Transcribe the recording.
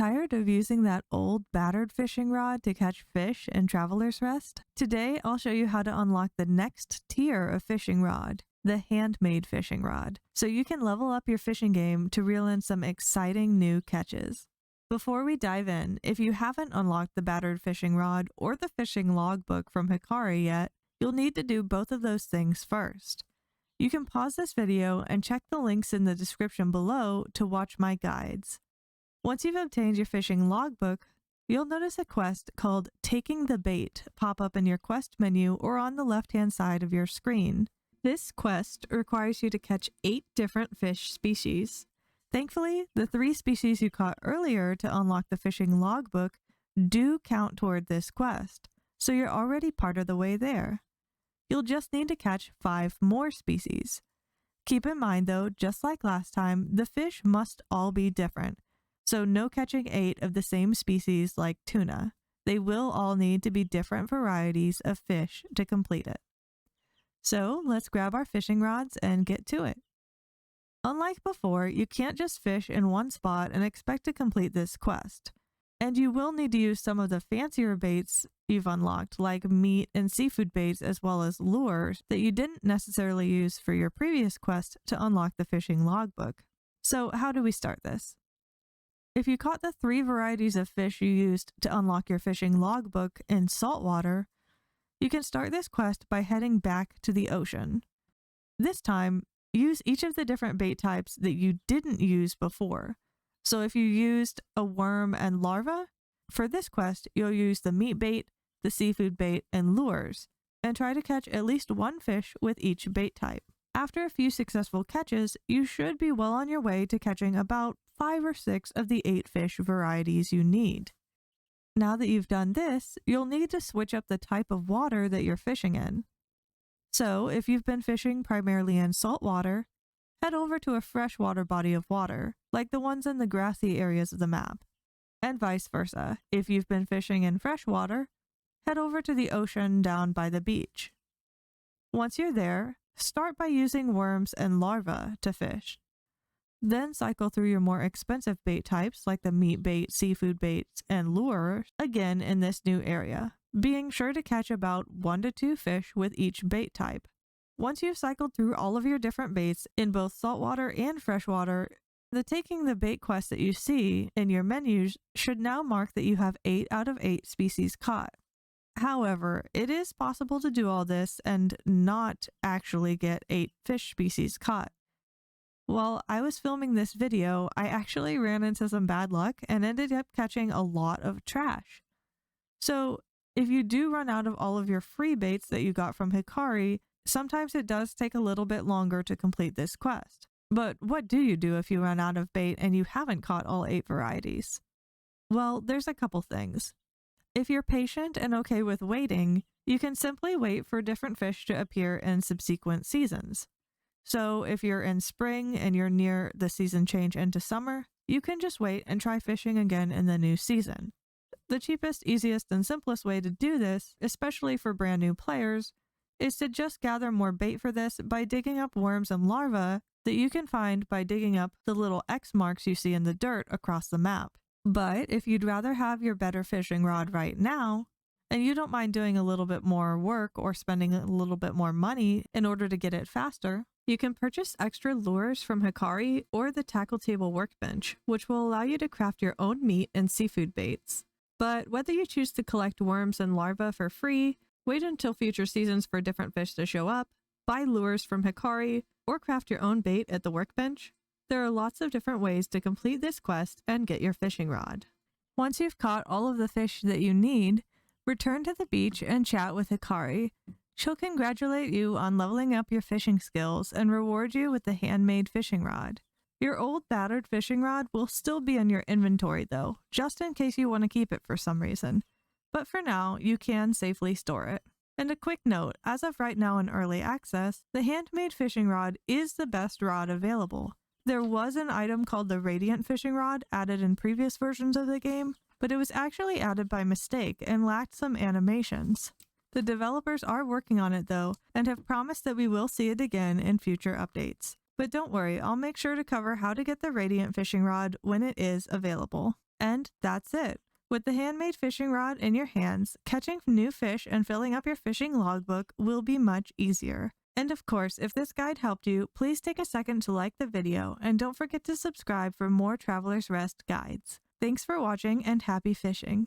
Tired of using that old battered fishing rod to catch fish in Traveler's Rest? Today, I'll show you how to unlock the next tier of fishing rod, the Handmade Fishing Rod, so you can level up your fishing game to reel in some exciting new catches. Before we dive in, if you haven't unlocked the Battered Fishing Rod or the Fishing Logbook from Hikari yet, you'll need to do both of those things first. You can pause this video and check the links in the description below to watch my guides. Once you've obtained your fishing logbook, you'll notice a quest called Taking the Bait pop up in your quest menu or on the left-hand side of your screen. This quest requires you to catch 8 different fish species. Thankfully, the 3 species you caught earlier to unlock the fishing logbook do count toward this quest, so you're already part of the way there. You'll just need to catch 5 more species. Keep in mind though, just like last time, the fish must all be different. So no catching 8 of the same species like tuna. They will all need to be different varieties of fish to complete it. So let's grab our fishing rods and get to it. Unlike before, you can't just fish in one spot and expect to complete this quest. And you will need to use some of the fancier baits you've unlocked, like meat and seafood baits, as well as lures that you didn't necessarily use for your previous quest to unlock the fishing logbook. So how do we start this? If you caught the 3 varieties of fish you used to unlock your fishing logbook in saltwater, you can start this quest by heading back to the ocean. This time, use each of the different bait types that you didn't use before. So if you used a worm and larva, for this quest, you'll use the meat bait, the seafood bait, and lures, and try to catch at least 1 fish with each bait type. After a few successful catches, you should be well on your way to catching about 5 or 6 of the 8 fish varieties you need. Now that you've done this, you'll need to switch up the type of water that you're fishing in. So, if you've been fishing primarily in saltwater, head over to a freshwater body of water, like the ones in the grassy areas of the map. And vice versa, if you've been fishing in freshwater, head over to the ocean down by the beach. Once you're there, start by using worms and larvae to fish. Then cycle through your more expensive bait types like the meat bait, seafood baits, and lures again in this new area, being sure to catch about 1 to 2 fish with each bait type. Once you've cycled through all of your different baits in both saltwater and freshwater, the Taking the Bait quest that you see in your menus should now mark that you have 8 out of 8 species caught. However, it is possible to do all this and not actually get 8 fish species caught. While I was filming this video, I actually ran into some bad luck and ended up catching a lot of trash. So, if you do run out of all of your free baits that you got from Hikari, sometimes it does take a little bit longer to complete this quest. But what do you do if you run out of bait and you haven't caught all 8 varieties? Well, there's a couple things. If you're patient and okay with waiting, you can simply wait for different fish to appear in subsequent seasons. So if you're in spring and you're near the season change into summer, you can just wait and try fishing again in the new season. The cheapest, easiest, and simplest way to do this, especially for brand new players, is to just gather more bait for this by digging up worms and larvae that you can find by digging up the little X marks you see in the dirt across the map. But if you'd rather have your better fishing rod right now, and you don't mind doing a little bit more work or spending a little bit more money in order to get it faster, you can purchase extra lures from Hikari or the Tackle Table Workbench, which will allow you to craft your own meat and seafood baits. But whether you choose to collect worms and larvae for free, wait until future seasons for different fish to show up, buy lures from Hikari, or craft your own bait at the workbench, there are lots of different ways to complete this quest and get your fishing rod. Once you've caught all of the fish that you need, return to the beach and chat with Hikari. She'll congratulate you on leveling up your fishing skills and reward you with the Handmade Fishing Rod. Your old battered fishing rod will still be in your inventory though, just in case you want to keep it for some reason. But for now, you can safely store it. And a quick note, as of right now in early access, the Handmade Fishing Rod is the best rod available. There was an item called the Radiant Fishing Rod added in previous versions of the game, but it was actually added by mistake and lacked some animations. The developers are working on it though, and have promised that we will see it again in future updates. But don't worry, I'll make sure to cover how to get the Radiant Fishing Rod when it is available. And that's it. With the handmade fishing rod in your hands, catching new fish and filling up your fishing logbook will be much easier. And of course, if this guide helped you, please take a second to like the video and don't forget to subscribe for more Traveler's Rest guides. Thanks for watching and happy fishing!